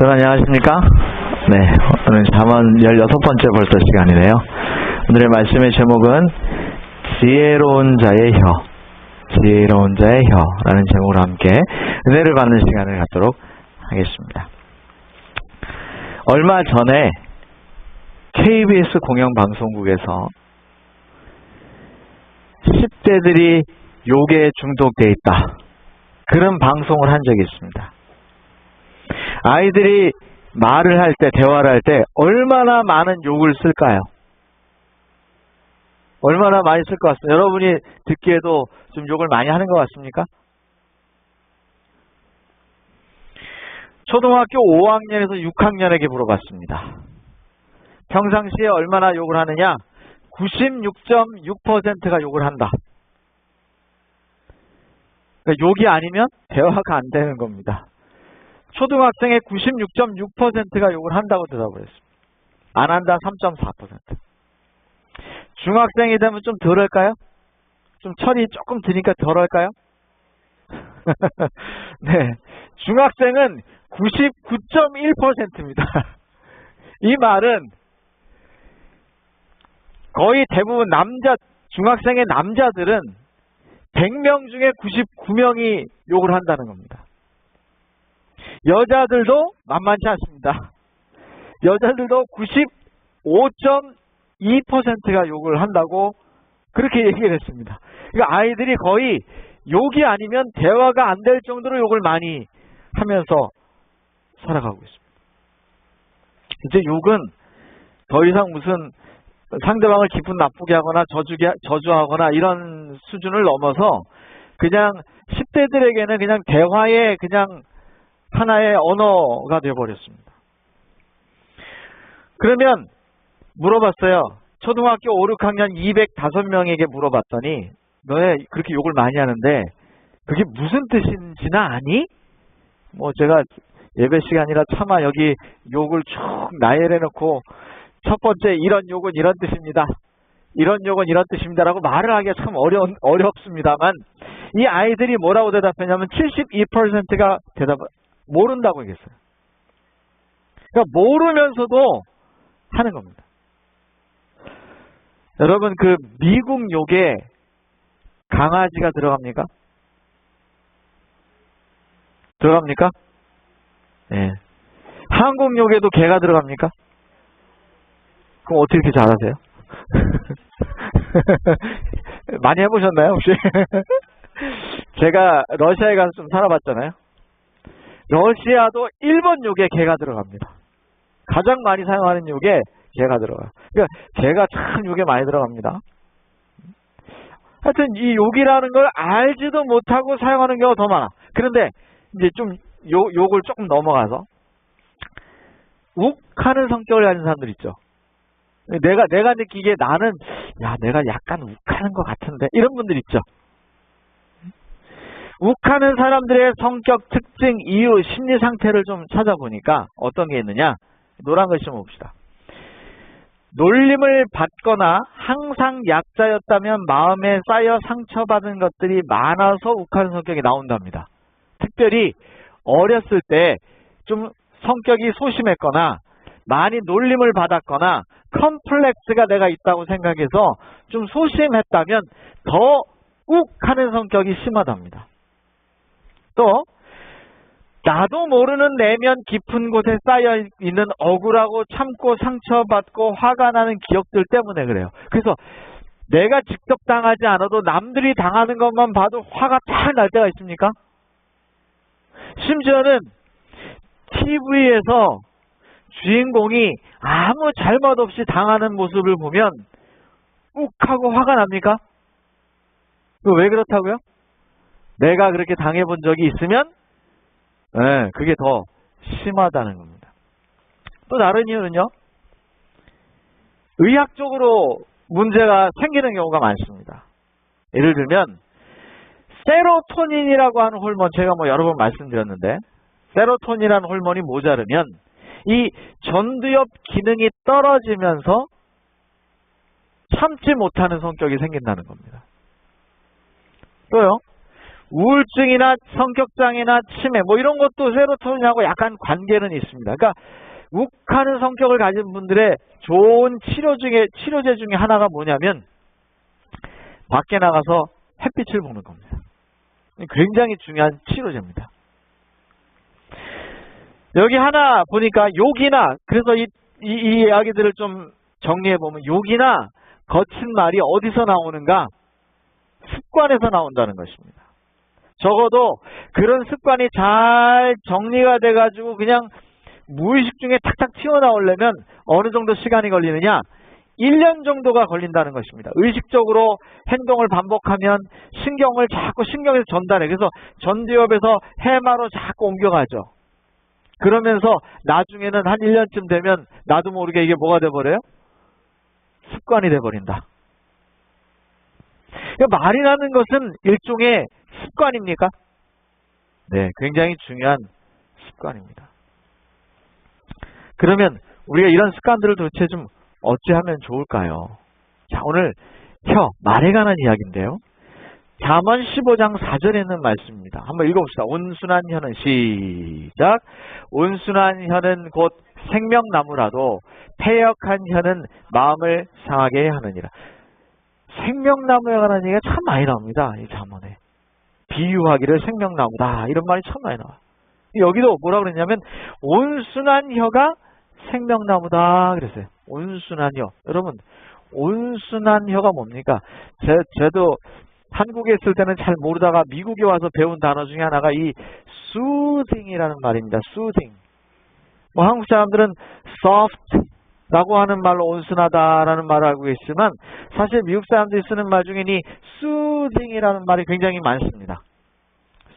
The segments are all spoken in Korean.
여러분 안녕하십니까? 네, 오늘 잠언 16번째 벌써 시간이네요. 오늘의 말씀의 제목은 지혜로운 자의 혀, 지혜로운 자의 혀라는 제목으로 함께 은혜를 받는 시간을 갖도록 하겠습니다. 얼마 전에 KBS 공영방송국에서 10대들이 욕에 중독되어 있다, 그런 방송을 한 적이 있습니다. 아이들이 말을 할 때, 대화를 할 때 얼마나 많은 욕을 쓸까요? 얼마나 많이 쓸 것 같습니다. 여러분이 듣기에도 좀 욕을 많이 하는 것 같습니까? 초등학교 5학년에서 6학년에게 물어봤습니다. 평상시에 얼마나 욕을 하느냐? 96.6%가 욕을 한다. 그러니까 욕이 아니면 대화가 안 되는 겁니다. 초등학생의 96.6%가 욕을 한다고 대답을 했습니다. 안 한다 3.4%. 중학생이 되면 좀 덜할까요? 좀 철이 조금 드니까 덜할까요? 네, 중학생은 99.1%입니다. 이 말은 거의 대부분 중학생의 남자들은 100명 중에 99명이 욕을 한다는 겁니다. 여자들도 만만치 않습니다. 여자들도 95.2%가 욕을 한다고 그렇게 얘기를 했습니다. 그러니까 아이들이 거의 욕이 아니면 대화가 안 될 정도로 욕을 많이 하면서 살아가고 있습니다. 이제 욕은 더 이상 무슨 상대방을 기분 나쁘게 하거나 저주하거나 이런 수준을 넘어서 그냥 10대들에게는 그냥 대화의 그냥 하나의 언어가 되어버렸습니다. 그러면 물어봤어요. 초등학교 5, 6학년 205명에게 물어봤더니 너네 그렇게 욕을 많이 하는데 그게 무슨 뜻인지는 아니? 뭐 제가 예배 시간이라 차마 여기 욕을 쭉 나열해놓고 첫 번째 이런 욕은 이런 뜻입니다, 이런 욕은 이런 뜻입니다 라고 말을 하기가 참 어렵습니다만 이 아이들이 뭐라고 대답했냐면 72%가 대답을 모른다고 얘기했어요. 그러니까 모르면서도 하는 겁니다. 여러분, 그 미국 욕에 강아지가 들어갑니까? 들어갑니까? 네. 한국 욕에도 개가 들어갑니까? 그럼 어떻게 이렇게 잘하세요? 많이 해보셨나요 혹시? 제가 러시아에 가서 좀 살아봤잖아요. 러시아도 일본 욕에 개가 들어갑니다. 가장 많이 사용하는 욕에 개가 들어가요. 그러니까 개가 참 욕에 많이 들어갑니다. 하여튼 이 욕이라는 걸 알지도 못하고 사용하는 경우가 더 많아. 그런데 이제 좀 욕을 조금 넘어가서 욱하는 성격을 가진 사람들 있죠. 내가 느끼기에 나는 내가 약간 욱하는 것 같은데 이런 분들 있죠. 욱하는 사람들의 성격 특징, 이유, 심리 상태를 좀 찾아보니까 어떤 게 있느냐? 노란 글씨 좀 봅시다. 놀림을 받거나 항상 약자였다면 마음에 쌓여 상처받은 것들이 많아서 욱하는 성격이 나온답니다. 특별히 어렸을 때 좀 성격이 소심했거나 많이 놀림을 받았거나 컴플렉스가 내가 있다고 생각해서 좀 소심했다면 더 욱하는 성격이 심하답니다. 또 나도 모르는 내면 깊은 곳에 쌓여있는 억울하고 참고 상처받고 화가 나는 기억들 때문에 그래요. 그래서 내가 직접 당하지 않아도 남들이 당하는 것만 봐도 화가 탁 날 때가 있습니까? 심지어는 TV에서 주인공이 아무 잘못 없이 당하는 모습을 보면 욱하고 화가 납니까? 왜 그렇다고요? 내가 그렇게 당해본 적이 있으면 그게 더 심하다는 겁니다. 또 다른 이유는요, 의학적으로 문제가 생기는 경우가 많습니다. 예를 들면 세로토닌이라고 하는 호르몬, 제가 여러 번 말씀드렸는데 세로토닌이라는 호르몬이 모자르면 이 전두엽 기능이 떨어지면서 참지 못하는 성격이 생긴다는 겁니다. 또요, 우울증이나 성격장애나 치매 뭐 이런 것도 세로토닌하고 약간 관계는 있습니다. 그러니까 욱하는 성격을 가진 분들의 좋은 치료제 중에 하나가 뭐냐면 밖에 나가서 햇빛을 보는 겁니다. 굉장히 중요한 치료제입니다. 여기 하나 보니까 욕이나, 그래서 이 이야기들을 좀 정리해보면 욕이나 거친 말이 어디서 나오는가? 습관에서 나온다는 것입니다. 적어도 그런 습관이 잘 정리가 돼가지고 그냥 무의식 중에 탁탁 튀어나오려면 어느 정도 시간이 걸리느냐? 1년 정도가 걸린다는 것입니다. 의식적으로 행동을 반복하면 신경을 자꾸 신경에서 전달해. 그래서 전두엽에서 해마로 자꾸 옮겨가죠. 그러면서 나중에는 한 1년쯤 되면 나도 모르게 이게 뭐가 돼버려요? 습관이 돼버린다. 그러니까 말이라는 것은 일종의 습관입니까? 네, 굉장히 중요한 습관입니다. 그러면 우리가 이런 습관들을 도대체 좀 어찌하면 좋을까요? 자, 오늘 말에 관한 이야기인데요. 잠언 15장 4절에 있는 말씀입니다. 한번 읽어봅시다. 온순한 혀는 시작. 온순한 혀는 곧 생명나무라도 패역한 혀는 마음을 상하게 하느니라. 생명나무에 관한 얘기가 참 많이 나옵니다. 이 잠언에. 비유하기를 생명나무다. 이런 말이 참 많이 나와요. 여기도 뭐라 그랬냐면 온순한 혀가 생명나무다 그랬어요. 온순한 혀. 여러분, 온순한 혀가 뭡니까? 저도 한국에 있을 때는 잘 모르다가 미국에 와서 배운 단어 중에 하나가 이 soothing이라는 말입니다. soothing. 뭐 한국 사람들은 soft라고 하는 말로 온순하다라는 말을 알고 있지만 사실 미국 사람들이 쓰는 말 중에 이 soothing이라는 말이 굉장히 많습니다.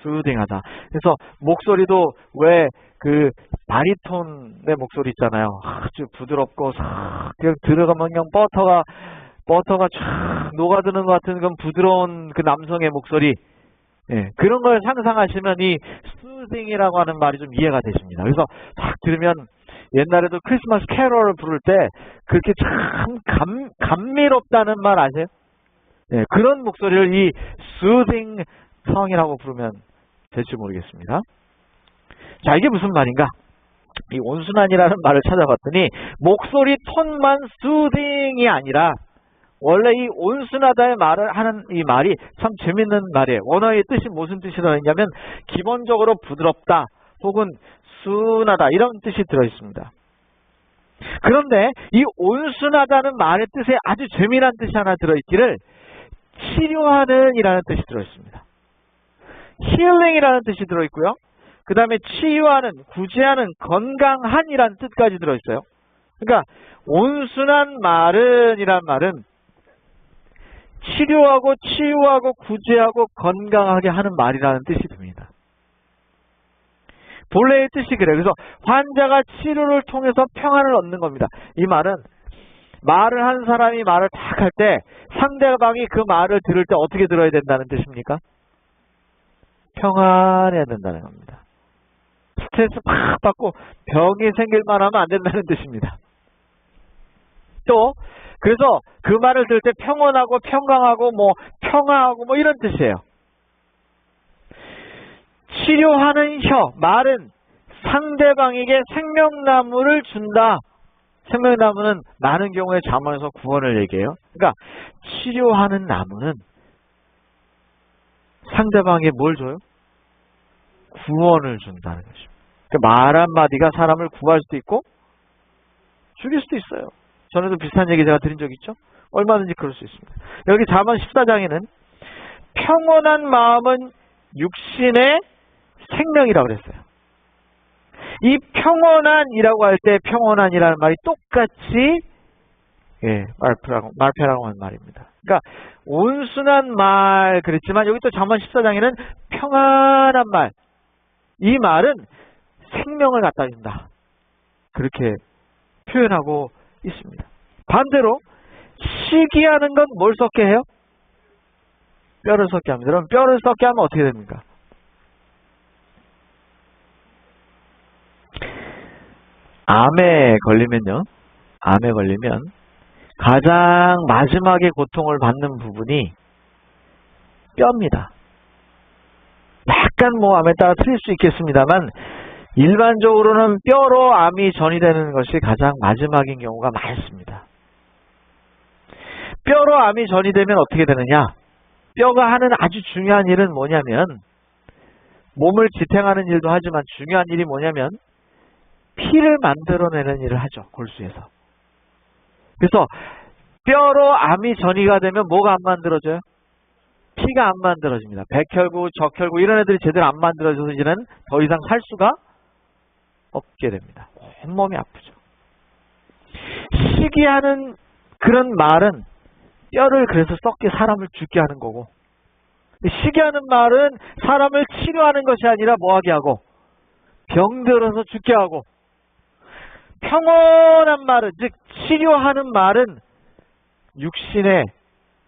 soothing하다. 그래서 목소리도 왜 그 바리톤의 목소리 있잖아요. 아주 부드럽고 싹 들어가면 그냥 버터가 쫙 녹아드는 것 같은 그런 부드러운 그 남성의 목소리. 예, 그런 걸 상상하시면 이 soothing이라고 하는 말이 좀 이해가 되십니다. 그래서 딱 들으면 옛날에도 크리스마스 캐롤을 부를 때 그렇게 참 감미롭다는 말 아세요? 예, 그런 목소리를 이 soothing 성이라고 부르면 될지 모르겠습니다. 자, 이게 무슨 말인가? 이 온순한이라는 말을 찾아봤더니 목소리 톤만 soothing이 아니라 원래 이 온순하다의 말을 하는 이 말이 참 재밌는 말이에요. 원어의 뜻이 무슨 뜻이라고 했냐면 기본적으로 부드럽다 혹은 순하다 이런 뜻이 들어있습니다. 그런데 이 온순하다는 말의 뜻에 아주 재미난 뜻이 하나 들어있기를 치료하는 이라는 뜻이 들어있습니다. healing이라는 뜻이 들어있고요. 그 다음에 치유하는, 구제하는, 건강한 이라는 뜻까지 들어있어요. 그러니까 온순한 말은 이란 말은 치료하고 치유하고 구제하고 건강하게 하는 말이라는 뜻이 듭니다. 본래의 뜻이 그래요. 그래서 환자가 치료를 통해서 평안을 얻는 겁니다. 이 말은 말을 한 사람이 말을 딱 할 때 상대방이 그 말을 들을 때 어떻게 들어야 된다는 뜻입니까? 평안해야 된다는 겁니다. 스트레스 팍 받고 병이 생길 만하면 안 된다는 뜻입니다. 또 그래서 그 말을 들을 때 평온하고 평강하고 뭐 평화하고 뭐 이런 뜻이에요. 치료하는 혀, 말은 상대방에게 생명나무를 준다. 생명나무는 많은 경우에 잠언에서 구원을 얘기해요. 그러니까 치료하는 나무는 상대방에게 뭘 줘요? 구원을 준다는 것입니다. 그러니까 말 한마디가 사람을 구할 수도 있고 죽일 수도 있어요. 전에도 비슷한 얘기 제가 드린 적 있죠? 얼마든지 그럴 수 있습니다. 여기 잠언 14장에는 평온한 마음은 육신의 생명이라고 그랬어요. 이 평온한이라고 할 때 평온한이라는 말이 똑같이 말패라고 하는 말입니다. 그러니까 온순한 말 그랬지만 여기 또 잠언 14장에는 평안한 말. 이 말은 생명을 갖다 준다. 그렇게 표현하고 있습니다. 반대로 시기하는 건 뭘 썩게 해요? 뼈를 썩게 합니다. 그럼 뼈를 썩게 하면 어떻게 됩니까? 암에 걸리면 가장 마지막에 고통을 받는 부분이 뼈입니다. 약간 뭐 암에 따라 틀릴 수 있겠습니다만 일반적으로는 뼈로 암이 전이되는 것이 가장 마지막인 경우가 많습니다. 뼈로 암이 전이되면 어떻게 되느냐? 뼈가 하는 아주 중요한 일은 뭐냐면 몸을 지탱하는 일도 하지만 중요한 일이 뭐냐면 피를 만들어내는 일을 하죠. 골수에서. 그래서 뼈로 암이 전이가 되면 뭐가 안 만들어져요? 피가 안 만들어집니다. 백혈구, 적혈구 이런 애들이 제대로 안 만들어져서 이제는 더 이상 살 수가 없게 됩니다. 온몸이 아프죠. 시기하는 그런 말은 뼈를 그래서 썩게 사람을 죽게 하는 거고, 시기하는 말은 사람을 치료하는 것이 아니라 뭐하게 하고 병들어서 죽게 하고, 평온한 말은 즉 치료하는 말은 육신의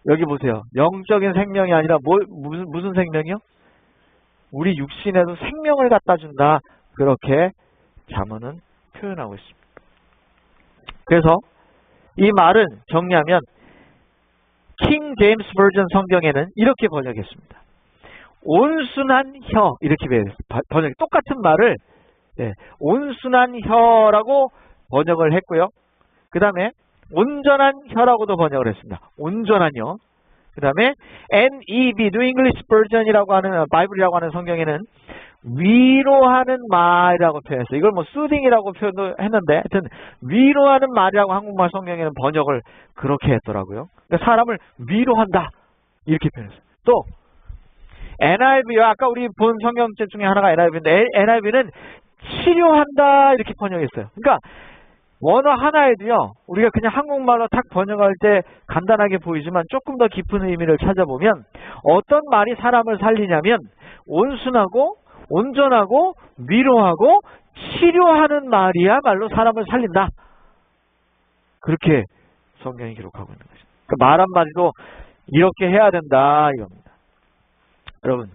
여기 보세요. 영적인 생명이 아니라 무슨 생명이요? 우리 육신에도 생명을 갖다 준다. 그렇게 잠언은 표현하고 있습니다. 그래서 이 말은 정리하면 킹 제임스 버전 성경에는 이렇게 번역했습니다. 온순한 혀 이렇게 번역. 똑같은 말을 온순한 혀라고 번역을 했고요. 그 다음에 온전한 혀라고도 번역을 했습니다. 온전한 혀. 그 다음에 NEB, New English Version이라고 하는 바이블이라고 하는 성경에는 위로하는 말이라고 표현했어요. 이걸 뭐 soothing이라고 표현도 했는데 하여튼 위로하는 말이라고 한국말 성경에는 번역을 그렇게 했더라고요. 그러니까 사람을 위로한다 이렇게 표현했어요. 또 NIV요. 아까 우리 본 성경책 중에 하나가 NIV인데 NIV는 치료한다 이렇게 번역했어요. 그러니까 원어 하나에도요, 우리가 그냥 한국말로 탁 번역할 때 간단하게 보이지만 조금 더 깊은 의미를 찾아보면 어떤 말이 사람을 살리냐면 온순하고 온전하고 위로하고 치료하는 말이야말로 사람을 살린다. 그렇게 성경이 기록하고 있는 것입니다. 그러니까 말 한마디도 이렇게 해야 된다 이겁니다. 여러분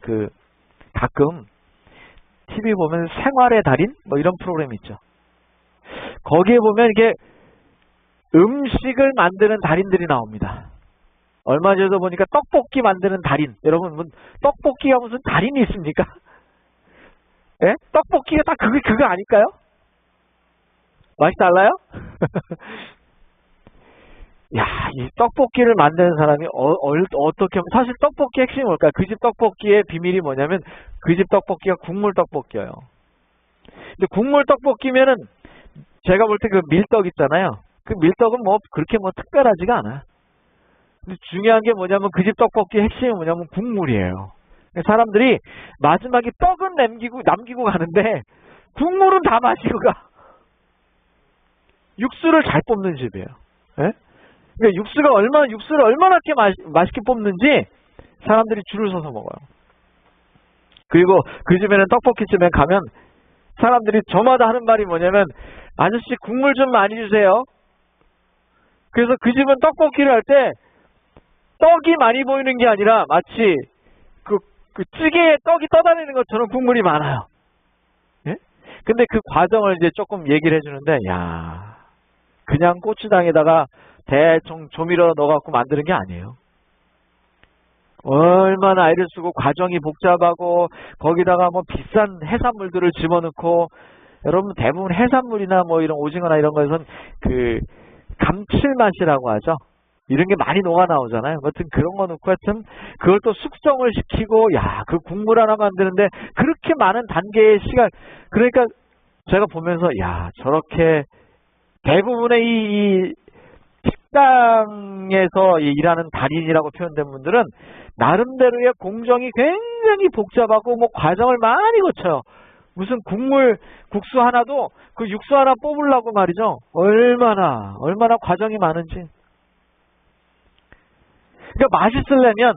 가끔 TV 보면 생활의 달인 뭐 이런 프로그램 있죠. 거기에 보면 이게 음식을 만드는 달인들이 나옵니다. 얼마 전에도 보니까 떡볶이 만드는 달인. 여러분 떡볶이가 무슨 달인이 있습니까? 예? 떡볶이가 딱 그거 아닐까요? 맛이 달라요? 야, 이 떡볶이를 만드는 사람이 어떻게 하면 사실 떡볶이 핵심이 뭘까요? 그 집 떡볶이의 비밀이 뭐냐면 그 집 떡볶이가 국물 떡볶이예요. 근데 국물 떡볶이면은 제가 볼 때 그 밀떡 있잖아요. 그 밀떡은 뭐 그렇게 뭐 특별하지가 않아. 근데 중요한 게 뭐냐면 그 집 떡볶이 핵심이 뭐냐면 국물이에요. 사람들이 마지막에 떡은 남기고 가는데 국물은 다 마시고 가. 육수를 잘 뽑는 집이에요. 예? 그러니까 육수를 얼마나 맛있게 뽑는지 사람들이 줄을 서서 먹어요. 그리고 그 집에는 떡볶이집에 가면 사람들이 저마다 하는 말이 뭐냐면 아저씨 국물 좀 많이 주세요. 그래서 그 집은 떡볶이를 할 때 떡이 많이 보이는 게 아니라 마치 그 찌개에 떡이 떠다니는 것처럼 국물이 많아요. 예? 근데 그 과정을 이제 조금 얘기를 해주는데, 야, 그냥 고추장에다가 대충 조미료 넣어갖고 만드는 게 아니에요. 얼마나 애를 쓰고 과정이 복잡하고 거기다가 뭐 비싼 해산물들을 집어넣고, 여러분 대부분 해산물이나 뭐 이런 오징어나 이런 거에선 그 감칠맛이라고 하죠. 이런 게 많이 녹아 나오잖아요. 아무튼 그런 거 넣고 하여튼 그걸 또 숙성을 시키고, 야, 그 국물 하나 만드는데 그렇게 많은 단계의 시간. 그러니까 제가 보면서 야, 저렇게 대부분의 이 식당에서 일하는 달인이라고 표현된 분들은 나름대로의 공정이 굉장히 복잡하고 뭐 과정을 많이 거쳐요. 무슨 국수 하나도 그 육수 하나 뽑으려고 말이죠. 얼마나 과정이 많은지. 그러니까 맛있으려면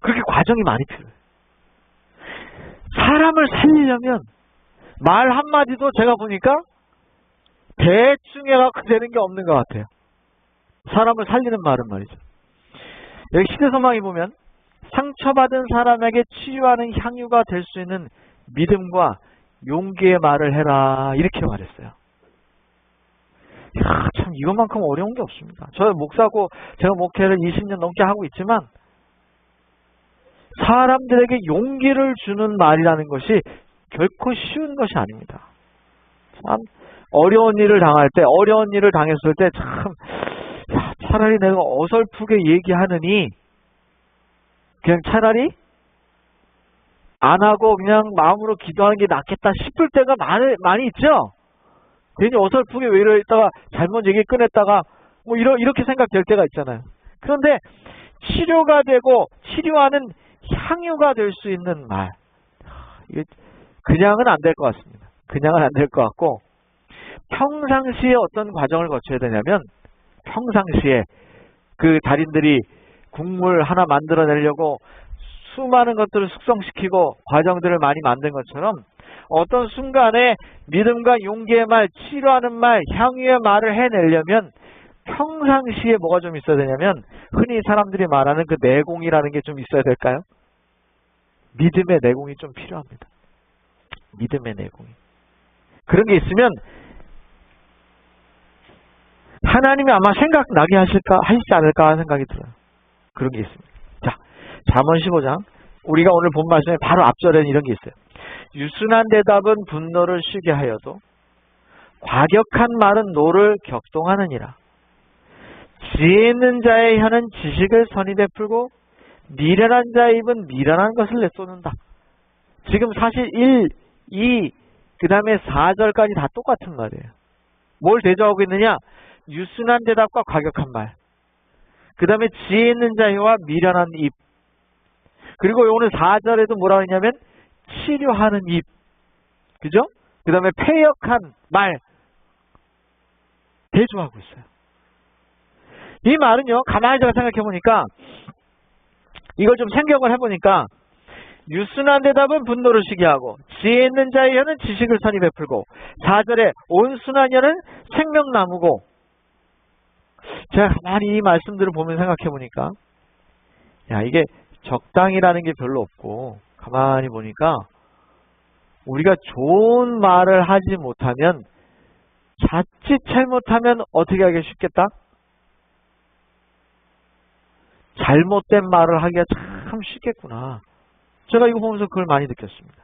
그렇게 과정이 많이 필요해요. 사람을 살리려면 말 한마디도 제가 보니까 대충 해갖고 되는 게 없는 것 같아요. 사람을 살리는 말은 말이죠. 여기 시대서망에 보면 상처받은 사람에게 치유하는 향유가 될 수 있는 믿음과 용기의 말을 해라 이렇게 말했어요. 야, 참 이것만큼 어려운 게 없습니다. 저 목사고 제가 목회를 20년 넘게 하고 있지만 사람들에게 용기를 주는 말이라는 것이 결코 쉬운 것이 아닙니다. 참 어려운 일을 당할 때, 어려운 일을 당했을 때 참 차라리 내가 어설프게 얘기하느니 그냥 차라리 안 하고 그냥 마음으로 기도하는 게 낫겠다 싶을 때가 많이 있죠. 괜히 어설프게 왜 이러다가 잘못 얘기 꺼냈다가 뭐 이렇게 생각될 때가 있잖아요. 그런데 치료가 되고 치료하는 향유가 될 수 있는 말, 이게 그냥은 안 될 것 같습니다. 그냥은 안 될 것 같고, 평상시에 어떤 과정을 거쳐야 되냐면, 평상시에 그 달인들이 국물 하나 만들어내려고 수많은 것들을 숙성시키고 과정들을 많이 만든 것처럼 어떤 순간에 믿음과 용기의 말, 치료하는 말, 향유의 말을 해내려면 평상시에 뭐가 좀 있어야 되냐면, 흔히 사람들이 말하는 그 내공이라는 게 좀 있어야 될까요? 믿음의 내공이 좀 필요합니다. 믿음의 내공이. 그런 게 있으면 하나님이 아마 생각나게 하시지 않을까 생각이 들어요. 그런 게 있습니다. 자, 잠언 15장. 우리가 오늘 본 말씀에 바로 앞절에는 이런 게 있어요. 유순한 대답은 분노를 쉬게 하여도 과격한 말은 노를 격동하느니라. 지혜 있는 자의 혀는 지식을 선히 베풀고 미련한 자의 입은 미련한 것을 내쏟는다. 지금 사실 1, 2, 그 다음에 4절까지 다 똑같은 말이에요. 뭘 대조하고 있느냐? 유순한 대답과 과격한 말. 그 다음에 지혜 있는 자의 혀와 미련한 입. 그리고 오늘 4절에도 뭐라고 했냐면 치료하는 입. 그죠? 그 다음에 패역한 말. 대조하고 있어요. 이 말은요, 가만히 제가 생각해보니까, 이걸 좀 생각을 해보니까, 유순한 대답은 분노를 쉬게 하고, 지혜 있는 자의 혀는 지식을 선히 베풀고, 4절에 온순한 혀는 생명나무고, 제가 가만히 이 말씀들을 보면 생각해보니까, 야, 이게 적당이라는 게 별로 없고, 가만히 보니까, 우리가 좋은 말을 하지 못하면, 자칫 잘못하면 어떻게 하기 쉽겠다? 잘못된 말을 하기가 참 쉽겠구나. 제가 이거 보면서 그걸 많이 느꼈습니다.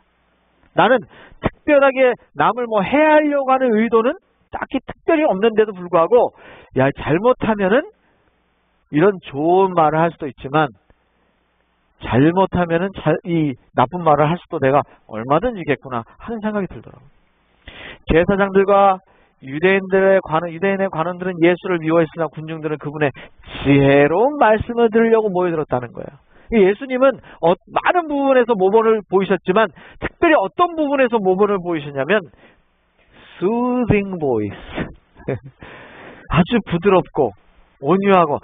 나는 특별하게 남을 뭐 해하려고 하는 의도는 딱히 특별히 없는데도 불구하고, 야, 잘못하면은 이런 좋은 말을 할 수도 있지만, 잘못하면은 이 나쁜 말을 할 수도 내가 얼마든지 있겠구나 하는 생각이 들더라고요. 제사장들과 유대인의 관원들은 예수를 미워했으나 군중들은 그분의 지혜로운 말씀을 들으려고 모여들었다는 거예요. 예수님은 많은 부분에서 모범을 보이셨지만 특별히 어떤 부분에서 모범을 보이셨냐면 soothing voice. 아주 부드럽고 온유하고,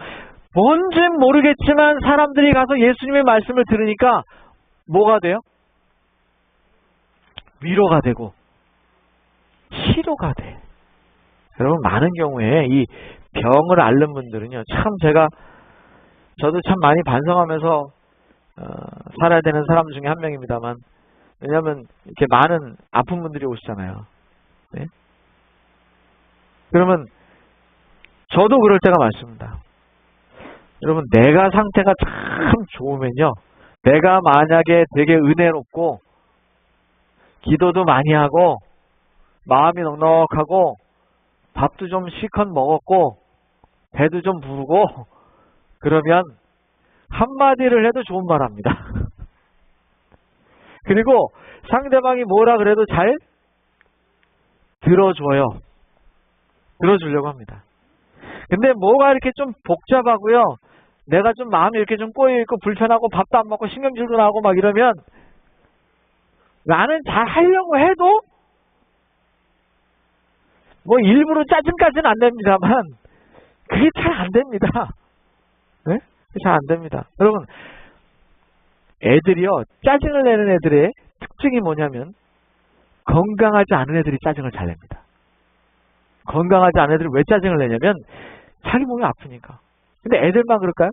뭔진 모르겠지만 사람들이 가서 예수님의 말씀을 들으니까 뭐가 돼요? 위로가 되고 치료가 돼. 여러분, 많은 경우에 이 병을 앓는 분들은요, 참 저도 참 많이 반성하면서 살아야 되는 사람 중에 한 명입니다만, 왜냐하면 이렇게 많은 아픈 분들이 오시잖아요. 네? 그러면 저도 그럴 때가 많습니다. 여러분, 내가 상태가 참 좋으면요, 내가 만약에 되게 은혜롭고 기도도 많이 하고 마음이 넉넉하고 밥도 좀 실컷 먹었고 배도 좀 부르고 그러면 한마디를 해도 좋은 말 합니다. 그리고 상대방이 뭐라 그래도 잘 들어줘요. 들어주려고 합니다. 근데 뭐가 이렇게 좀 복잡하고요, 내가 좀 마음이 이렇게 좀 꼬여있고 불편하고 밥도 안 먹고 신경질도 나고 막 이러면 나는 잘 하려고 해도 뭐 일부러 짜증까지는 안 됩니다만 그게 잘 안 됩니다. 네? 잘 안 됩니다. 여러분, 애들이요, 짜증을 내는 애들의 특징이 뭐냐면 건강하지 않은 애들이 짜증을 잘 냅니다. 건강하지 않은 애들이 왜 짜증을 내냐면 자기 몸이 아프니까. 근데 애들만 그럴까요?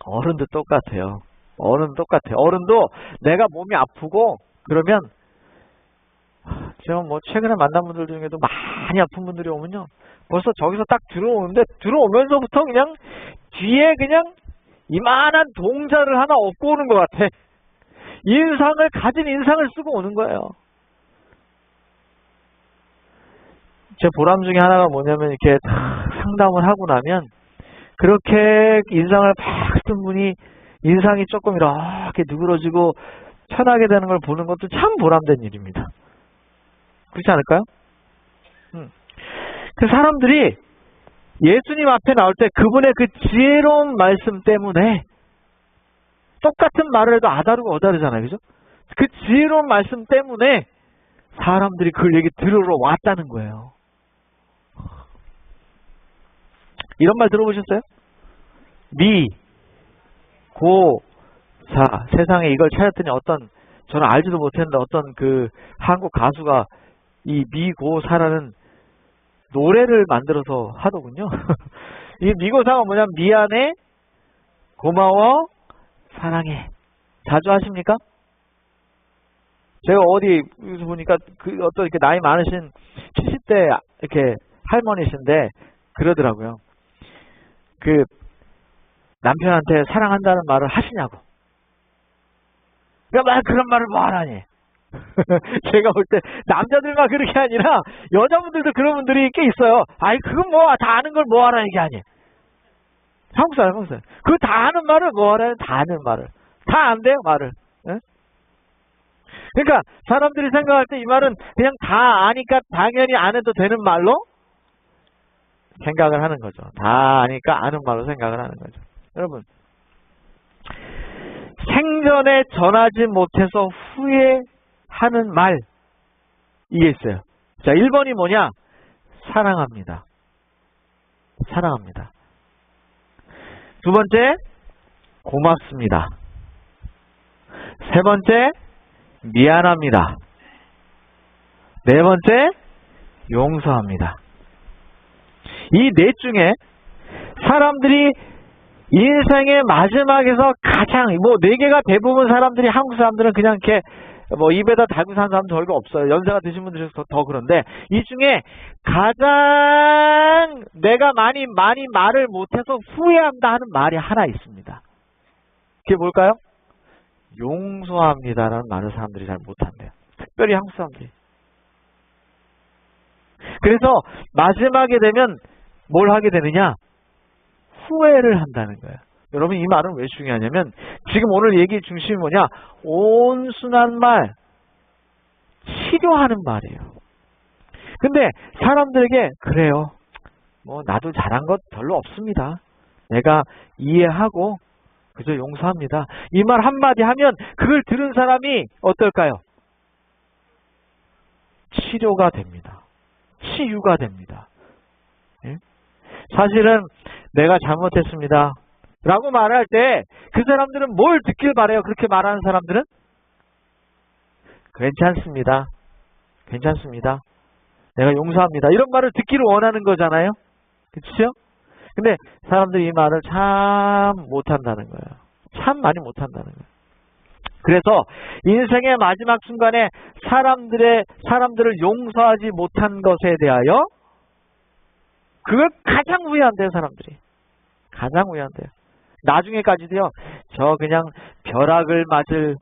어른도 똑같아요. 어른도 똑같아요. 어른도 내가 몸이 아프고 그러면, 지금 뭐 최근에 만난 분들 중에도 많이 아픈 분들이 오면요, 벌써 저기서 딱 들어오는데 들어오면서부터 그냥 뒤에 그냥 이만한 동자를 하나 얻고 오는 것 같아. 가진 인상을 쓰고 오는 거예요. 제 보람 중에 하나가 뭐냐면 이렇게 상담을 하고 나면 그렇게 인상을 팍 쓴 분이 인상이 조금 이렇게 누그러지고 편하게 되는 걸 보는 것도 참 보람된 일입니다. 그렇지 않을까요? 그 사람들이 예수님 앞에 나올 때 그분의 그 지혜로운 말씀 때문에 똑같은 말을 해도 아다르고 어다르잖아요. 그죠? 그 지혜로운 말씀 때문에 사람들이 그 얘기 들으러 왔다는 거예요. 이런 말 들어보셨어요? 미, 고, 사. 세상에 이걸 찾았더니 저는 알지도 못했는데 어떤 그 한국 가수가 이 미, 고, 사라는 노래를 만들어서 하더군요. 이 미고사가 뭐냐면 미안해, 고마워, 사랑해. 자주 하십니까? 제가 어디서 보니까 어떤 이렇게 나이 많으신 70대 이렇게 할머니신데 그러더라고요. 그 남편한테 사랑한다는 말을 하시냐고. 그러니까 그런 말을 뭐 하라니. 제가 볼 때 남자들만 그런 게 아니라 여자분들도 그런 분들이 꽤 있어요. 아이 그건 뭐 다 아는 걸 뭐 하라는 게 아니에요. 한국 사람. 그 다 아는 말을 뭐 하라는 다 아는 말을. 다 안 돼요 말을. 예? 그러니까 사람들이 생각할 때 이 말은 그냥 다 아니까 당연히 안 해도 되는 말로 생각을 하는 거죠. 다 아니까 아는 말로 생각을 하는 거죠. 여러분 생전에 전하지 못해서 후회하는 말 이게 있어요. 자 1번이 뭐냐? 사랑합니다. 사랑합니다. 두 번째 고맙습니다. 세 번째 미안합니다. 네 번째 용서합니다. 이 넷 중에 사람들이 인생의 마지막에서 가장 네 개가 대부분 사람들이 한국 사람들은 그냥 이렇게 입에다 달고 사는 사람 별로 없어요. 연세가 드신 분들 중에서 더 그런데 이 중에 가장 내가 많이 말을 못해서 후회한다 하는 말이 하나 있습니다. 그게 뭘까요? 용서합니다라는 말을 사람들이 잘 못한대요. 특별히 한국 사람들이. 그래서 마지막에 되면 뭘 하게 되느냐? 후회를 한다는 거예요. 여러분 이 말은 왜 중요하냐면 지금 오늘 얘기 중심이 뭐냐? 온순한 말, 치료하는 말이에요. 근데 사람들에게 그래요. 나도 잘한 것 별로 없습니다. 내가 이해하고 그저 용서합니다. 이 말 한마디 하면 그걸 들은 사람이 어떨까요? 치료가 됩니다. 치유가 됩니다. 예? 사실은 내가 잘못했습니다. 라고 말할 때 그 사람들은 뭘 듣길 바래요? 그렇게 말하는 사람들은? 괜찮습니다. 괜찮습니다. 내가 용서합니다. 이런 말을 듣기를 원하는 거잖아요. 그렇죠? 근데 사람들이 이 말을 참 못한다는 거예요. 참 많이 못한다는 거예요. 그래서 인생의 마지막 순간에 사람들을 용서하지 못한 것에 대하여 그걸 가장 후회한대요, 사람들이. 가장 후회한대요. 나중에까지도요, 저 그냥 벼락을 맞을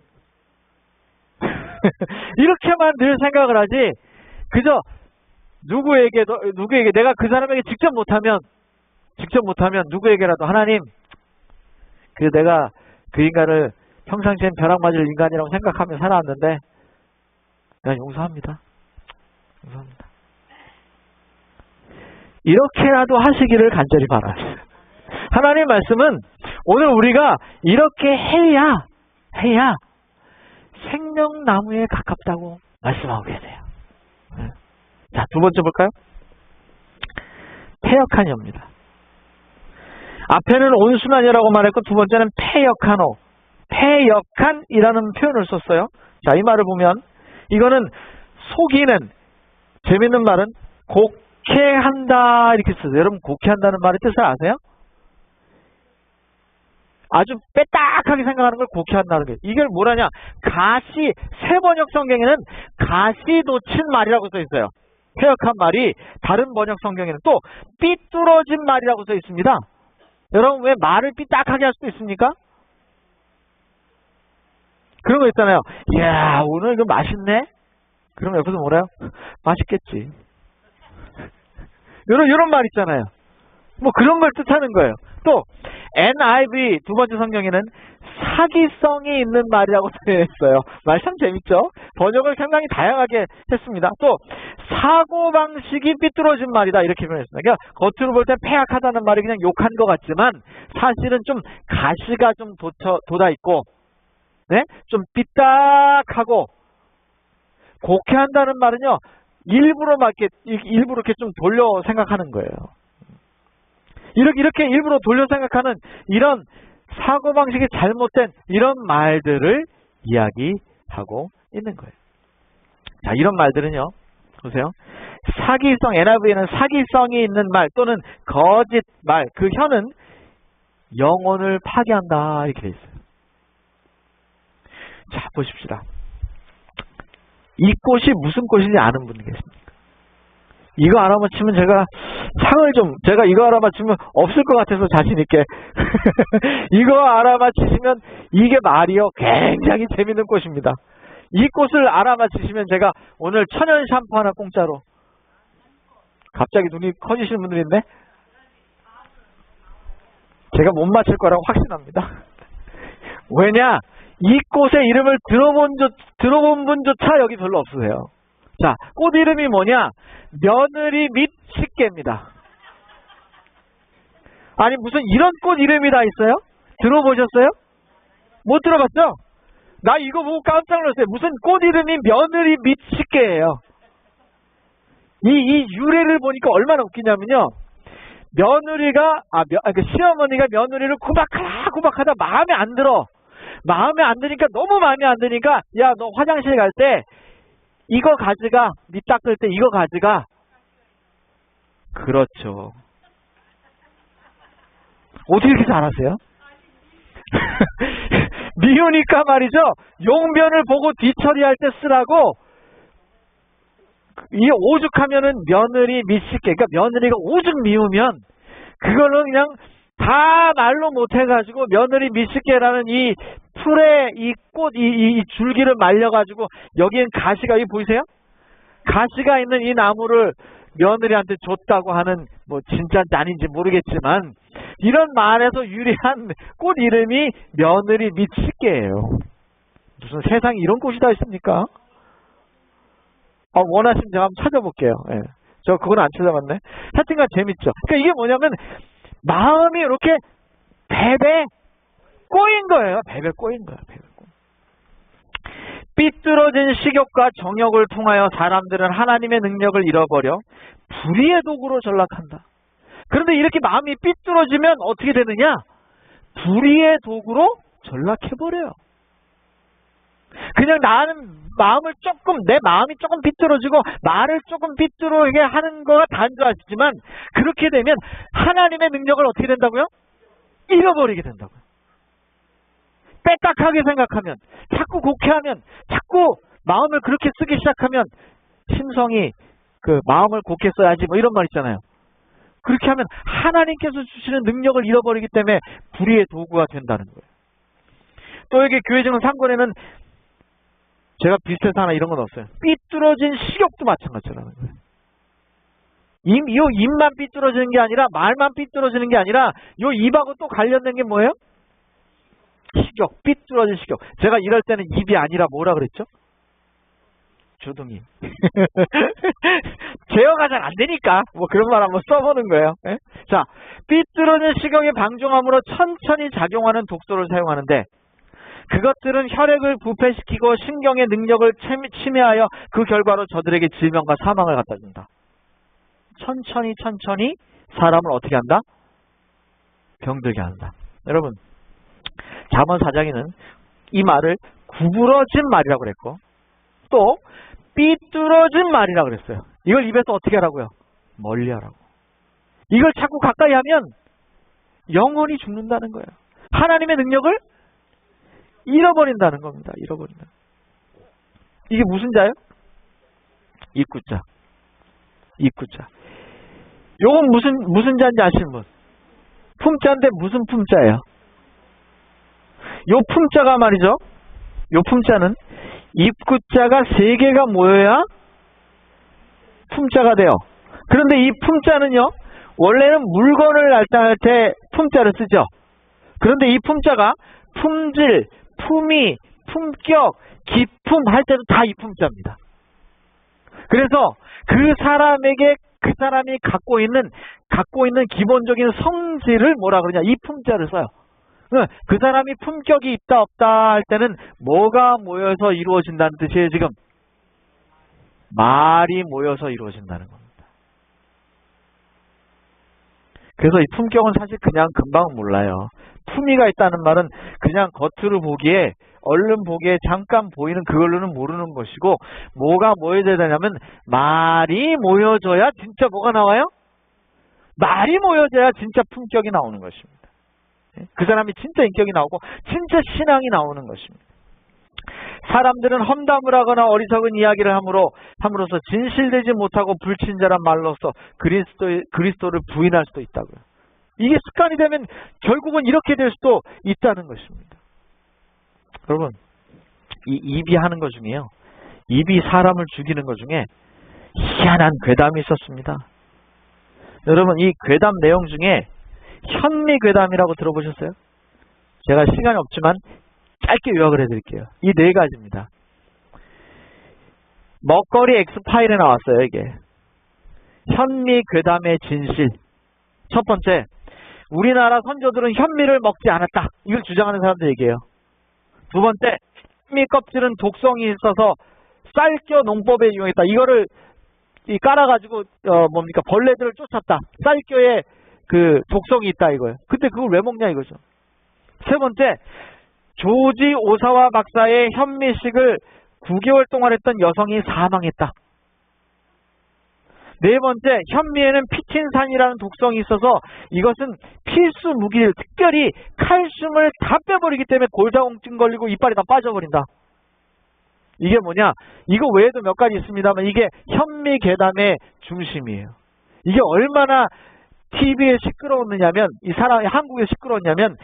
이렇게만 늘 생각을 하지, 그저 누구에게 내가 그 사람에게 직접 못하면 누구에게라도 하나님, 내가 그 인간을 평상시엔 벼락 맞을 인간이라고 생각하며 살아왔는데 내가 용서합니다. 용서합니다. 이렇게라도 하시기를 간절히 바랍니다. 하나님의 말씀은 오늘 우리가 이렇게 해야 생명나무에 가깝다고 말씀하고 계세요. 자, 두 번째 볼까요? 패역하니입니다. 앞에는 온순하니라고 말했고 두 번째는 패역하노. 패역한이라는 표현을 썼어요. 자, 이 말을 보면 이거는 속이는, 재밌는 말은 곡해한다 이렇게 써요. 여러분 곡해한다는 말의 뜻을 아세요? 아주 빼딱하게 생각하는 걸 곡해한다는 거예요. 이걸 뭐라냐? 새번역 성경에는 가시돋친 말이라고 써 있어요. 패역한 말이 다른 번역 성경에는 또 삐뚤어진 말이라고 써 있습니다. 여러분 왜 말을 삐딱하게 할 수도 있습니까? 그런 거 있잖아요. 이야 오늘 이거 맛있네? 그럼 옆에서 뭐래요? 맛있겠지. 이런 말 있잖아요. 뭐 그런 걸 뜻하는 거예요. 또 NIV 두 번째 성경에는 사기성이 있는 말이라고 되어 있어요. 말 참 재밌죠? 번역을 상당히 다양하게 했습니다. 또 사고방식이 삐뚤어진 말이다 이렇게 표현했습니다. 그러니까 겉으로 볼 때 폐악하다는 말이 그냥 욕한 것 같지만 사실은 좀 가시가 좀 돋아있고 네? 좀 삐딱하고 곡해한다는 말은요. 일부러 이렇게 좀 돌려 생각하는 거예요. 이렇게 일부러 돌려 생각하는 이런 사고방식이 잘못된 이런 말들을 이야기하고 있는 거예요. 자, 이런 말들은요. 보세요. 사기성, NIV에는 사기성이 있는 말 또는 거짓말, 그 혀는 영혼을 파괴한다 이렇게 돼 있어요. 자, 보십시다. 이 꽃이 무슨 꽃인지 아는 분이 계십니까? 이거 알아맞히면 제가 이거 알아맞히면 없을 것 같아서 자신있게 이거 알아맞히시면 이게 말이요 굉장히 재밌는 꽃입니다. 이 꽃을 알아맞히시면 제가 오늘 천연 샴푸 하나 공짜로. 갑자기 눈이 커지시는 분들이 있네. 제가 못 맞힐 거라고 확신합니다. 왜냐? 이 꽃의 이름을 들어본 분조차 여기 별로 없으세요. 자, 꽃 이름이 뭐냐? 며느리 및 식개입니다. 아니 무슨 이런 꽃 이름이 다 있어요? 들어보셨어요? 못 들어봤죠? 나 이거 보고 깜짝 놀랐어요. 무슨 꽃 이름이 며느리 및 식개예요. 이 유래를 보니까 얼마나 웃기냐면요. 며느리가 시어머니가 며느리를 구박하다 마음에 안 들어. 마음에 안 드니까 너무 마음에 안 드니까 야 너 화장실 갈 때 이거 가져가. 니 닦을 때 이거 가져가. 그렇죠. 어떻게 이렇게 잘하세요? 미우니까 말이죠. 용변을 보고 뒤처리할 때 쓰라고. 이 오죽하면은 며느리 미식개. 그러니까 며느리가 오죽 미우면 그걸로 그냥 다 말로 못해가지고 며느리 미식개라는 이 풀에 이 꽃, 이 줄기를 말려가지고 여기엔 가시가, 여기 보이세요? 가시가 있는 이 나무를 며느리한테 줬다고 하는 뭐 진짜인지 아닌지 모르겠지만 이런 말에서 유래한 꽃 이름이 며느리 미식개예요. 무슨 세상에 이런 꽃이 다 있습니까? 원하시면 제가 한번 찾아볼게요. 예. 저 그건 안 찾아봤네. 하여튼간 재밌죠. 그러니까 이게 뭐냐면 마음이 이렇게 베베 꼬인 거예요. 베베 꼬인 거예요. 베베 꼬인. 삐뚤어진 식욕과 정욕을 통하여 사람들은 하나님의 능력을 잃어버려 불의의 도구로 전락한다. 그런데 이렇게 마음이 삐뚤어지면 어떻게 되느냐? 불의의 도구로 전락해버려요. 그냥 나는 내 마음이 조금 삐뚤어지고 말을 조금 삐뚤어지게 하는 거가 단조하시지만 그렇게 되면 하나님의 능력을 어떻게 된다고요? 잃어버리게 된다고요. 빽딱하게 생각하면, 자꾸 곡해하면, 자꾸 마음을 그렇게 쓰기 시작하면 심성이 마음을 곡해 써야지 뭐 이런 말 있잖아요. 그렇게 하면 하나님께서 주시는 능력을 잃어버리기 때문에 불의의 도구가 된다는 거예요. 또 여기 교회증언 3권에는 제가 비슷해서 하나 이런 건 없어요. 삐뚤어진 식욕도 마찬가지라는 거예요. 요 입만 삐뚤어지는 게 아니라 말만 삐뚤어지는 게 아니라 요 입하고 또 관련된 게 뭐예요? 식욕, 삐뚤어진 식욕. 제가 이럴 때는 입이 아니라 뭐라 그랬죠? 주둥이. 제어가 잘 안 되니까 뭐 그런 말 한번 써보는 거예요. 예? 자, 삐뚤어진 식욕에 방종함으로 천천히 작용하는 독소를 사용하는데 그것들은 혈액을 부패시키고 신경의 능력을 침해하여 그 결과로 저들에게 질병과 사망을 갖다 준다. 천천히 사람을 어떻게 한다? 병들게 한다. 여러분, 잠언 4장에는 이 말을 구부러진 말이라고 그랬고 또 삐뚤어진 말이라고 그랬어요. 이걸 입에서 어떻게 하라고요? 멀리 하라고. 이걸 자꾸 가까이 하면 영혼이 죽는다는 거예요. 하나님의 능력을 잃어버린다는 겁니다. 잃어버린다. 이게 무슨 자요? 입구자. 입구자. 요건 무슨 자인지 아시는 분? 품자인데 무슨 품자예요? 요 품자가 말이죠. 요 품자는 입구자가 3개가 모여야 품자가 돼요. 그런데 이 품자는요, 원래는 물건을 나타낼 때 품자를 쓰죠. 그런데 이 품자가 품질, 품위, 품격, 기품 할 때는 다 이 품자입니다. 그래서 그 사람에게 그 사람이 갖고 있는 기본적인 성질을 뭐라 그러냐, 이 품자를 써요. 그 사람이 품격이 있다 없다 할 때는 뭐가 모여서 이루어진다는 뜻이에요. 지금 말이 모여서 이루어진다는 겁니다. 그래서 이 품격은 사실 그냥 금방 몰라요. 품위가 있다는 말은 그냥 겉으로 보기에, 얼른 보기에 잠깐 보이는 그걸로는 모르는 것이고, 뭐가 모여져야 되냐면 말이 모여져야 진짜 뭐가 나와요? 말이 모여져야 진짜 품격이 나오는 것입니다. 그 사람이 진짜 인격이 나오고 진짜 신앙이 나오는 것입니다. 사람들은 험담을 하거나 어리석은 이야기를 함으로써 진실되지 못하고 불친절한 말로써 그리스도를 부인할 수도 있다고요. 이게 습관이 되면 결국은 이렇게 될 수도 있다는 것입니다. 여러분, 이 입이 하는 것 중에요, 입이 사람을 죽이는 것 중에 희한한 괴담이 있었습니다. 여러분, 이 괴담 내용 중에 현미괴담이라고 들어보셨어요? 제가 시간이 없지만 짧게 요약을 해드릴게요. 이 4가지입니다. 먹거리 엑스파일에 나왔어요. 이게 현미괴담의 진실. 첫 번째, 우리나라 선조들은 현미를 먹지 않았다, 이걸 주장하는 사람들 얘기예요. 두 번째, 현미 껍질은 독성이 있어서 쌀겨 농법에 이용했다. 이거를 깔아가지고 벌레들을 쫓았다. 쌀겨에 그 독성이 있다 이거예요. 근데 그걸 왜 먹냐 이거죠. 세 번째, 조지 오사와 박사의 현미식을 9개월 동안 했던 여성이 사망했다. 네 번째, 현미에는 피틴산이라는 독성이 있어서 이것은 필수 무기를, 특별히 칼슘을 다 빼버리기 때문에 골다공증 걸리고 이빨이 다 빠져버린다. 이게 뭐냐? 이거 외에도 몇 가지 있습니다만 이게 현미괴담의 중심이에요. 이게 얼마나 TV에 시끄러웠느냐면, 이 사람이 한국에 시끄러웠냐면,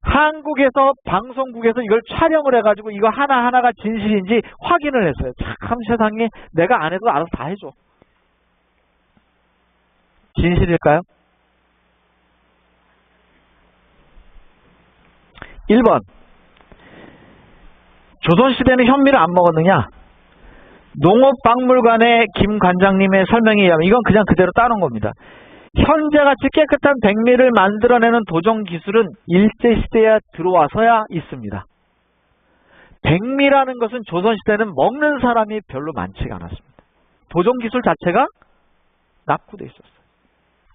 한국에서 방송국에서 이걸 촬영을 해가지고 이거 하나하나가 진실인지 확인을 했어요. 참 세상에, 내가 안 해도 알아서 다 해줘. 진실일까요? 1번, 조선시대는 현미를 안 먹었느냐? 농업박물관의 김 관장님의 설명에 의하면 이건 그냥 그대로 따놓은 겁니다. 현재같이 깨끗한 백미를 만들어내는 도정 기술은 일제시대에 들어와서야 있습니다. 백미라는 것은 조선시대는 먹는 사람이 별로 많지가 않았습니다. 도정 기술 자체가 낙후되어 있었어요.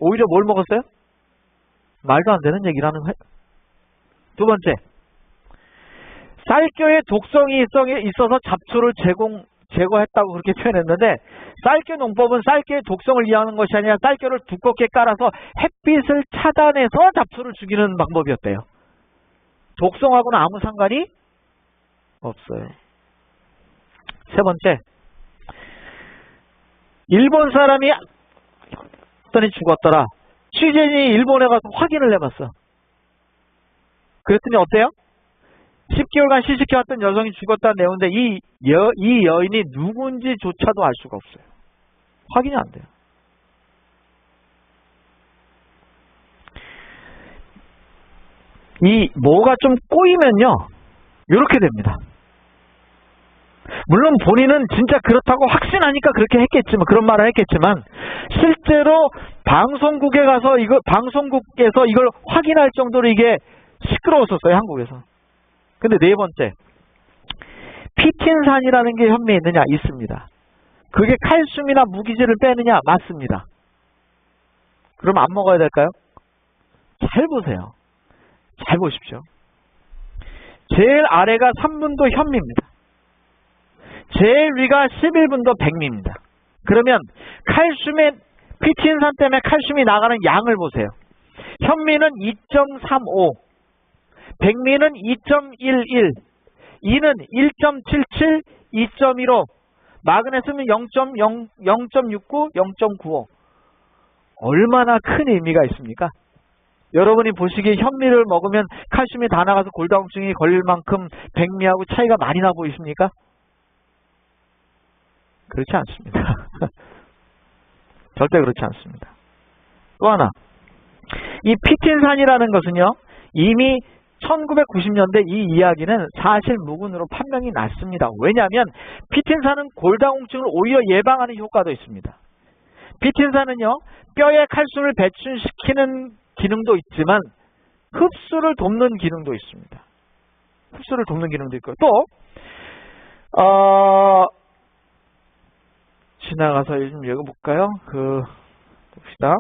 오히려 뭘 먹었어요? 말도 안 되는 얘기를 하는 거예요. 두 번째, 쌀겨에 독성이 있어서 잡초를 제거했다고 그렇게 표현했는데, 쌀겨 농법은 쌀겨의 독성을 이해하는 것이 아니라 쌀겨를 두껍게 깔아서 햇빛을 차단해서 잡초를 죽이는 방법이었대요. 독성하고는 아무 상관이 없어요. 세 번째, 일본 사람이 죽었더라. 취재진이 일본에 가서 확인을 해봤어. 그랬더니 어때요? 10개월간 시식해왔던 여성이 죽었다는 내용인데 이 여인이 누군지조차도 알 수가 없어요. 확인이 안 돼요. 이 뭐가 좀 꼬이면요, 이렇게 됩니다. 물론 본인은 진짜 그렇다고 확신하니까 그렇게 했겠지만, 그런 말을 했겠지만, 실제로 방송국에서 이걸 확인할 정도로 이게 시끄러웠었어요, 한국에서. 근데 네 번째, 피틴산이라는 게 현미에 있느냐? 있습니다. 그게 칼슘이나 무기질을 빼느냐? 맞습니다. 그럼 안 먹어야 될까요? 잘 보세요. 잘 보십시오. 제일 아래가 3분도 현미입니다. 제일 위가 11분도 백미입니다. 그러면 칼슘의, 피틴산 때문에 칼슘이 나가는 양을 보세요. 현미는 2.35, 백미는 2.11, 이는 1.77, 2.15, 마그네슘은 0.69, 0.95. 얼마나 큰 의미가 있습니까? 여러분이 보시기에 현미를 먹으면 칼슘이 다 나가서 골다공증이 걸릴 만큼 백미하고 차이가 많이 나 보이십니까? 그렇지 않습니다. 절대 그렇지 않습니다. 또 하나, 이 피틴산이라는 것은요, 이미 1990년대 이 이야기는 사실 무근으로 판명이 났습니다. 왜냐하면 피틴산은 골다공증을 오히려 예방하는 효과도 있습니다. 피틴산은요, 뼈에 칼슘을 배출시키는 기능도 있지만 흡수를 돕는 기능도 있습니다. 흡수를 돕는 기능도 있고, 또 지나가서 좀 읽어볼까요? 봅시다.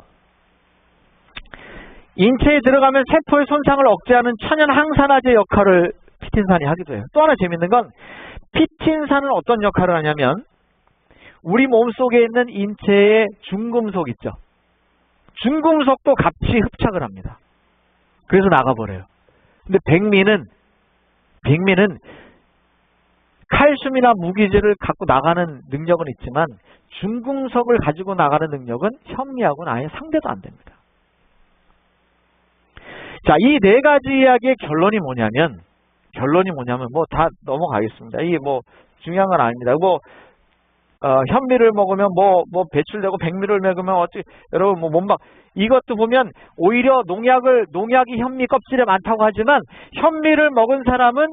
인체에 들어가면 세포의 손상을 억제하는 천연 항산화제 역할을 피틴산이 하기도 해요. 또 하나 재밌는 건 피틴산은 어떤 역할을 하냐면 우리 몸속에 있는 인체의 중금속 있죠. 중금속도 같이 흡착을 합니다. 그래서 나가버려요. 근데 백미는 칼슘이나 무기질을 갖고 나가는 능력은 있지만 중금속을 가지고 나가는 능력은 현미하고는 아예 상대도 안 됩니다. 자, 이 네 가지 이야기의 결론이 뭐냐면 뭐 다 넘어가겠습니다. 이게 뭐 중요한 건 아닙니다. 현미를 먹으면 뭐 배출되고 백미를 먹으면 여러분 뭐 몸박 이것도 보면 오히려 농약이 현미 껍질에 많다고 하지만 현미를 먹은 사람은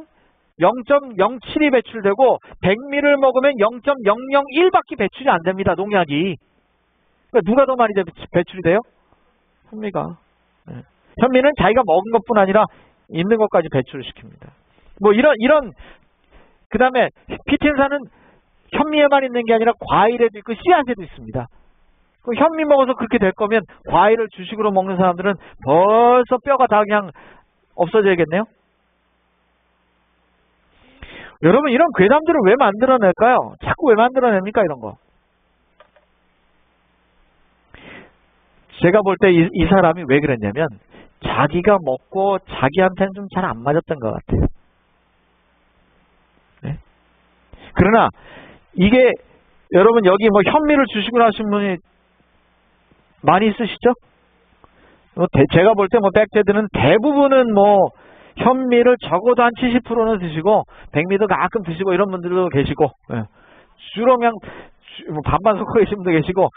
0.07이 배출되고 백미를 먹으면 0.001밖에 배출이 안 됩니다. 농약이. 그러니까 누가 더 많이 배출이 돼요? 현미가. 네. 현미는 자기가 먹은 것뿐 아니라 있는 것까지 배출을 시킵니다. 뭐 이런 그 다음에 피틴산은 현미에만 있는 게 아니라 과일에도 있고 씨앗에도 있습니다. 현미 먹어서 그렇게 될 거면 과일을 주식으로 먹는 사람들은 벌써 뼈가 다 그냥 없어져야겠네요. 여러분 이런 괴담들을 왜 만들어낼까요? 자꾸 왜 만들어냅니까 이런 거? 제가 볼 때 이 사람이 왜 그랬냐면 자기가 먹고 자기한테는 좀 잘 안 맞았던 것 같아요. 네? 그러나 이게 여러분 여기 뭐 현미를 주식으로 하신 분이 많이 있으시죠? 제가 볼 때 뭐 백제들은 대부분은 뭐 현미를 적어도 한 70%는 드시고 백미도 가끔 드시고 이런 분들도 계시고 주로 그냥 반반 섞어 계신 분도 계시고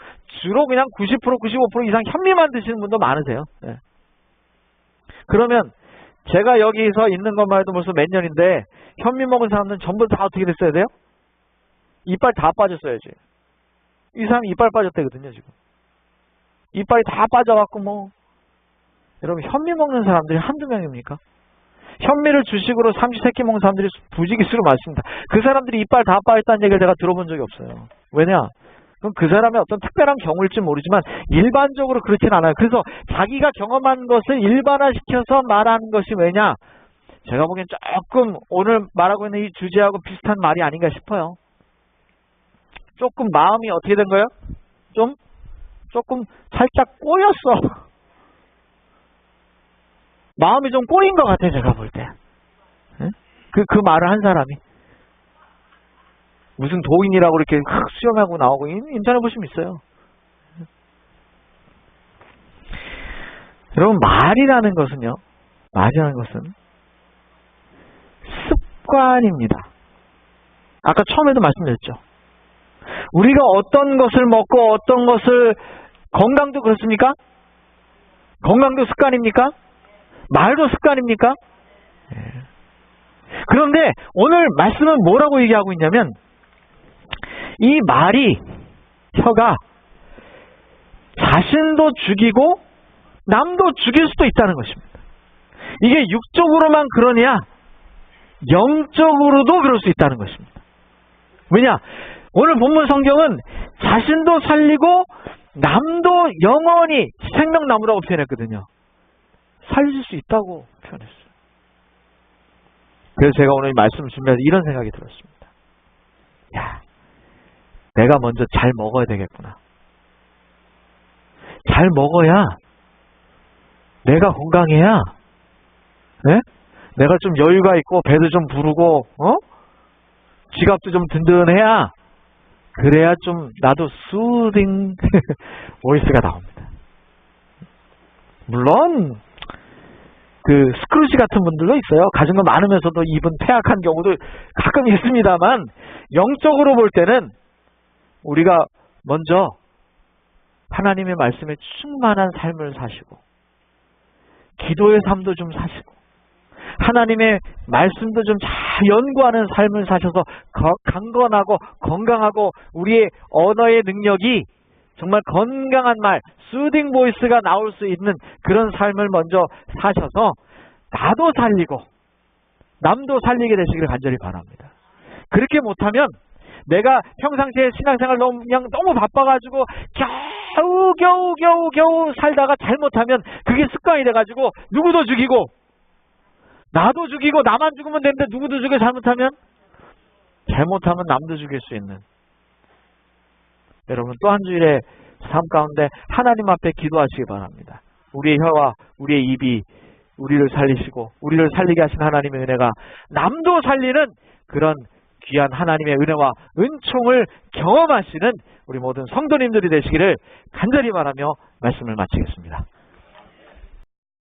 주로 그냥 90% 95% 이상 현미만 드시는 분도 많으세요. 그러면 제가 여기서 있는 것만 해도 벌써 몇 년인데 현미 먹은 사람들은 전부 다 어떻게 됐어야 돼요? 이빨 다 빠졌어야지. 이 사람이 이빨 빠졌대거든요 지금. 이빨이 다 빠져갖고 뭐 여러분 현미 먹는 사람들이 한두 명입니까? 현미를 주식으로 삼시세끼 먹는 사람들이 부지기수로 많습니다. 그 사람들이 이빨 다 빠졌다는 얘기를 제가 들어본 적이 없어요. 왜냐? 그럼 그 사람의 어떤 특별한 경우일지 모르지만 일반적으로 그렇진 않아요. 그래서 자기가 경험한 것을 일반화시켜서 말하는 것이 왜냐? 제가 보기엔 조금 오늘 말하고 있는 이 주제하고 비슷한 말이 아닌가 싶어요. 조금 마음이 어떻게 된 거예요? 조금 살짝 꼬였어. 마음이 좀 꼬인 것 같아요, 제가 볼 때. 그 말을 한 사람이. 무슨 도인이라고 이렇게 수염하고 나오고, 인터넷 보시면 있어요. 여러분, 말이라는 것은 습관입니다. 아까 처음에도 말씀드렸죠. 우리가 어떤 것을 먹고 어떤 것을, 건강도 그렇습니까? 건강도 습관입니까? 말도 습관입니까? 그런데 오늘 말씀은 뭐라고 얘기하고 있냐면 이 말이 혀가 자신도 죽이고 남도 죽일 수도 있다는 것입니다. 이게 육적으로만 그러냐 영적으로도 그럴 수 있다는 것입니다. 왜냐? 오늘 본문 성경은 자신도 살리고 남도 영원히 생명나무라고 표현했거든요. 살릴 수 있다고 표현했어요. 그래서 제가 오늘 이 말씀을 준비해서 이런 생각이 들었습니다. 야, 내가 먼저 잘 먹어야 되겠구나. 잘 먹어야 내가 건강해야 내가 좀 여유가 있고 배도 좀 부르고 지갑도 좀 든든해야 그래야 좀 나도 수딩 보이스가 나옵니다. 물론 그 스크루지 같은 분들도 있어요. 가진 거 많으면서도 입은 폐악한 경우도 가끔 있습니다만, 영적으로 볼 때는 우리가 먼저 하나님의 말씀에 충만한 삶을 사시고, 기도의 삶도 좀 사시고, 하나님의 말씀도 좀 잘 연구하는 삶을 사셔서 강건하고 건강하고, 우리의 언어의 능력이 정말 건강한 말, 수딩 보이스가 나올 수 있는 그런 삶을 먼저 사셔서 나도 살리고 남도 살리게 되시기를 간절히 바랍니다. 그렇게 못하면 내가 평상시에 신앙생활 너무 바빠가지고 겨우 살다가 잘못하면 그게 습관이 돼가지고 누구도 죽이고 나도 죽이고 나만 죽으면 되는데 누구도 죽여 잘못하면 남도 죽일 수 있는, 여러분 또 한 주일의 삶 가운데 하나님 앞에 기도하시기 바랍니다. 우리의 혀와 우리의 입이 우리를 살리시고 우리를 살리게 하신 하나님의 은혜가 남도 살리는 그런 귀한 하나님의 은혜와 은총을 경험하시는 우리 모든 성도님들이 되시기를 간절히 바라며 말씀을 마치겠습니다.